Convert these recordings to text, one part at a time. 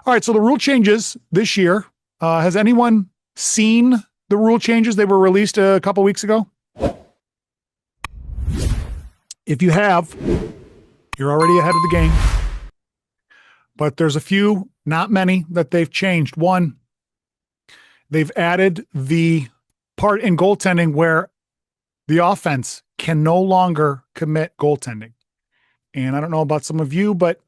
All right, so the rule changes this year. Has anyone seen the rule changes? They were released a couple weeks ago. If you have, you're already ahead of the game. But there's a few, not many, that they've changed. One, they've added the part in goaltending where the offense can no longer commit goaltending. And I don't know about some of you, but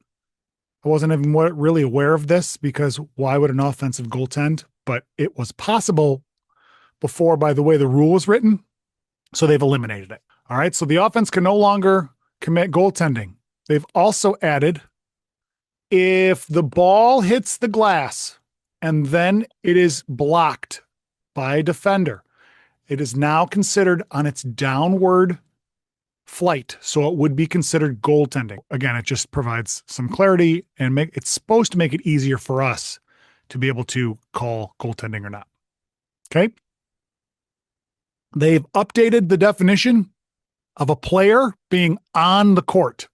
I wasn't even really aware of this, because why would an offensive goaltend? But it was possible before by the way the rule was written. So they've eliminated it. All right. So the offense can no longer commit goaltending. They've also added, if the ball hits the glass and then it is blocked by a defender, it is now considered on its downward flight. So it would be considered goaltending. Again, it just provides some clarity, and it's supposed to make it easier for us to be able to call goaltending or not. Okay. They've updated the definition of a player being on the court.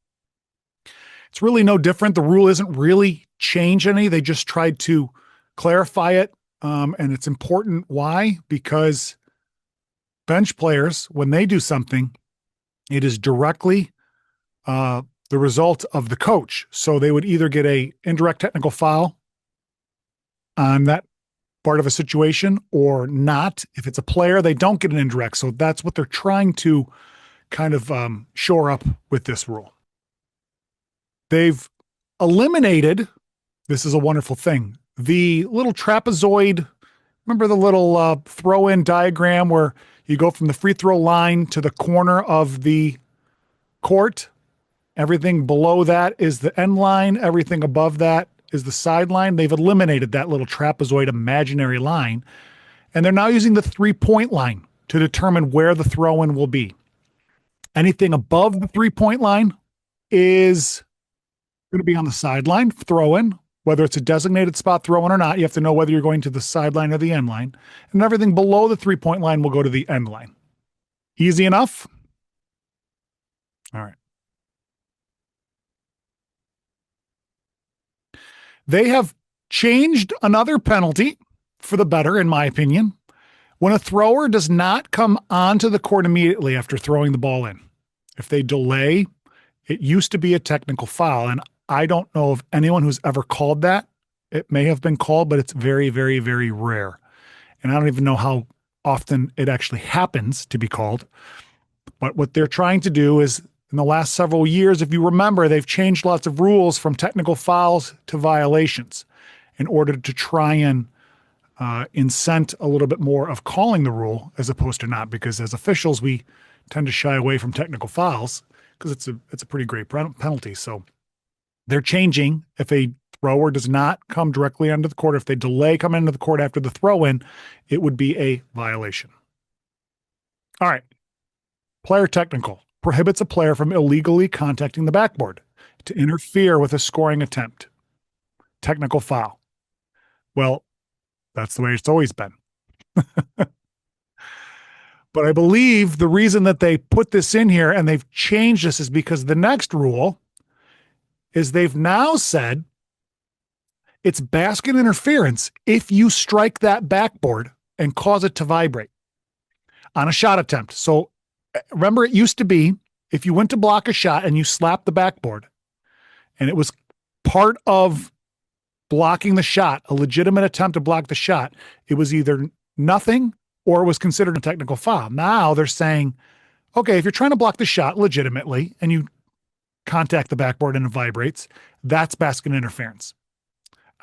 It's really no different. The rule isn't really changed any. They just tried to clarify it. And it's important. Why? Because bench players, when they do something, it is directly the result of the coach. So they would either get a indirect technical foul on that part of a situation or not. If it's a player, they don't get an indirect. So that's what they're trying to kind of shore up with this rule. They've eliminated, this is a wonderful thing, the little trapezoid. Remember the little throw-in diagram where you go from the free throw line to the corner of the court? Everything below that is the end line. Everything above that is the sideline. They've eliminated that little trapezoid imaginary line, and they're now using the 3-point line to determine where the throw-in will be. Anything above the 3-point line is going to be on the sideline, throw-in. Whether it's a designated spot throw-in or not, you have to know whether you're going to the sideline or the end line. And everything below the 3-point line will go to the end line. Easy enough? All right. They have changed another penalty for the better, in my opinion. When a thrower does not come onto the court immediately after throwing the ball in, if they delay, it used to be a technical foul. And I don't know of anyone who's ever called that. It may have been called, but it's very, very, very rare. And I don't even know how often it actually happens to be called. But what they're trying to do is, in the last several years, if you remember, they've changed lots of rules from technical fouls to violations in order to try and incent a little bit more of calling the rule as opposed to not, because as officials, we tend to shy away from technical fouls because it's a pretty great penalty. So they're changing. If a thrower does not come directly onto the court, if they delay coming into the court after the throw-in, it would be a violation. All right. Player technical prohibits a player from illegally contacting the backboard to interfere with a scoring attempt. Technical foul. Well, that's the way it's always been. But I believe the reason that they put this in here and they've changed this is because the next rule is they've now said it's basket interference if you strike that backboard and cause it to vibrate on a shot attempt. So remember, it used to be if you went to block a shot and you slapped the backboard and it was part of blocking the shot, a legitimate attempt to block the shot, it was either nothing or it was considered a technical foul. Now they're saying, okay, if you're trying to block the shot legitimately and you contact the backboard and it vibrates, that's basket interference.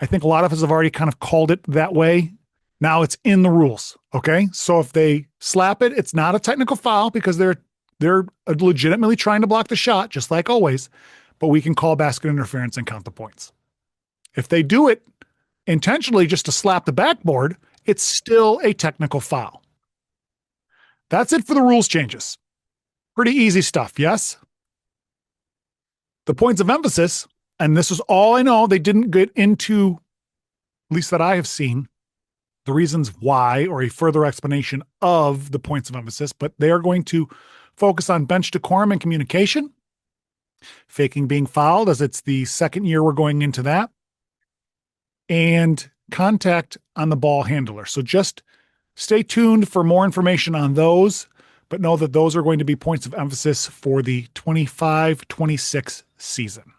I think a lot of us have already kind of called it that way. Now it's in the rules. Okay. So if they slap it, it's not a technical foul because they're legitimately trying to block the shot, just like always, but we can call basket interference and count the points. If they do it intentionally just to slap the backboard, it's still a technical foul. That's it for the rules changes. Pretty easy stuff, yes? The points of emphasis, and this is all I know, they didn't get into, at least that I have seen, the reasons why or a further explanation of the points of emphasis, but they are going to focus on bench decorum and communication, faking being fouled, as it's the second year we're going into that. and contact on the ball handler. So just stay tuned for more information on those, but know that those are going to be points of emphasis for the 25-26 season.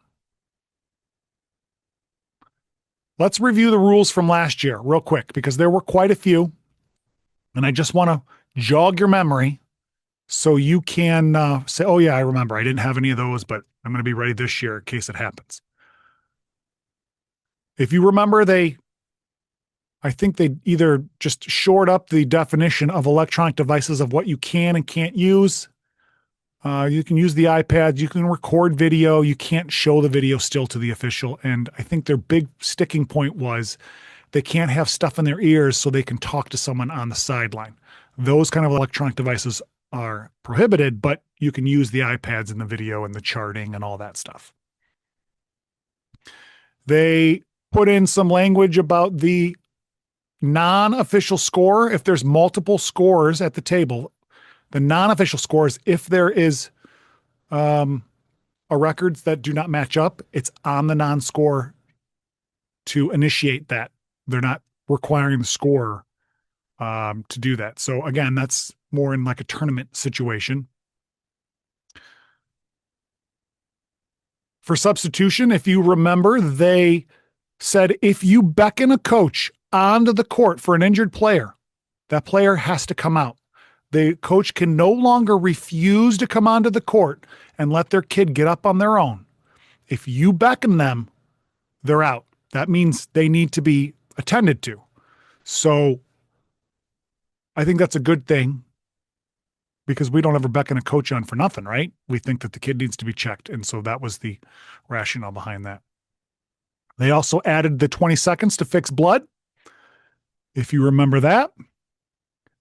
Let's review the rules from last year real quick because there were quite a few, and I just want to jog your memory so you can say, oh yeah, I remember. I didn't have any of those, but I'm going to be ready this year in case it happens. If you remember, I think they either just shored up the definition of electronic devices of what you can and can't use. You can use the iPads, you can record video, you can't show the video still to the official. And I think their big sticking point was they can't have stuff in their ears so they can talk to someone on the sideline. Those kind of electronic devices are prohibited, but you can use the iPads and the video and the charting and all that stuff. They put in some language about the non-official score. If there's multiple scores at the table, the non-official scores, if there is a records that do not match up, it's on the non-score to initiate that. They're not requiring the scorer to do that. So again, that's more in like a tournament situation. For substitution, if you remember, they said if you beckon a coach onto the court for an injured player, that player has to come out. The coach can no longer refuse to come onto the court and let their kid get up on their own. If you beckon them, they're out. That means they need to be attended to. So I think that's a good thing because we don't ever beckon a coach on for nothing, right? We think that the kid needs to be checked. And so that was the rationale behind that. They also added the 20 seconds to fix blood. If you remember that,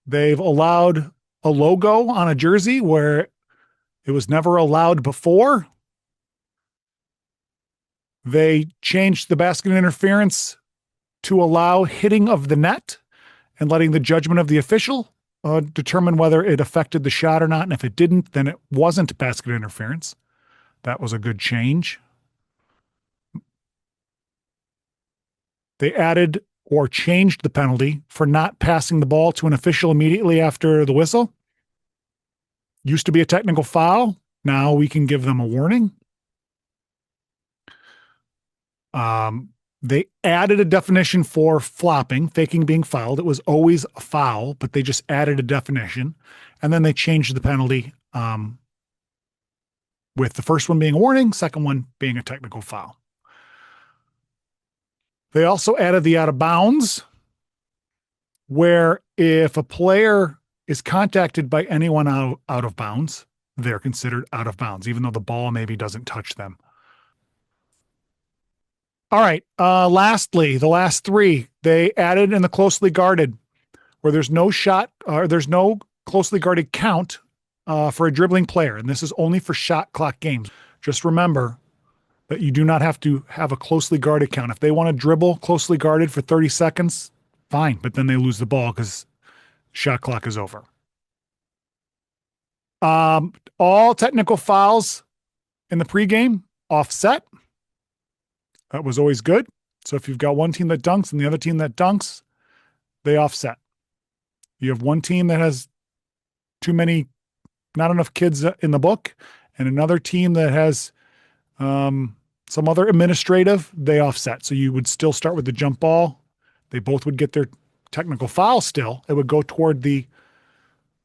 they've allowed a logo on a jersey where it was never allowed before. They changed the basket interference to allow hitting of the net and letting the judgment of the official determine whether it affected the shot or not. And if it didn't, then it wasn't basket interference. That was a good change. They added or changed the penalty for not passing the ball to an official immediately after the whistle. Used to be a technical foul. Now we can give them a warning. They added a definition for flopping, faking being fouled. It was always a foul, but they just added a definition. And then they changed the penalty with the first one being a warning, second one being a technical foul. They also added the out of bounds, where if a player is contacted by anyone out of bounds, they're considered out of bounds, even though the ball maybe doesn't touch them. All right. Lastly, the last three, they added in the closely guarded, where there's no shot or there's no closely guarded count for a dribbling player. And this is only for shot clock games. Just remember that you do not have to have a closely guarded count. If they want to dribble closely guarded for 30 seconds, fine, but then they lose the ball because shot clock is over. All technical fouls in the pregame offset. That was always good. So if you've got one team that dunks and the other team that dunks, they offset. You have one team that has not enough kids in the book, and another team that has some other administrative, they offset. So you would still start with the jump ball. They both would get their technical foul still. It would go toward the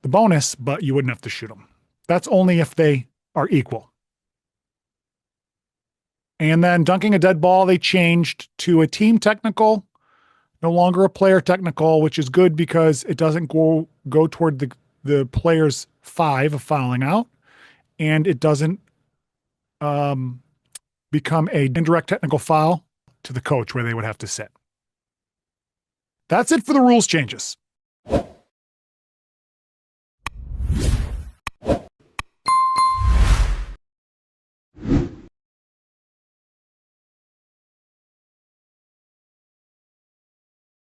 bonus, but you wouldn't have to shoot them. That's only if they are equal. And then dunking a dead ball, they changed to a team technical, no longer a player technical, which is good because it doesn't go toward the player's 5 of fouling out, and it doesn't become a indirect technical foul to the coach where they would have to sit. That's it for the rules changes.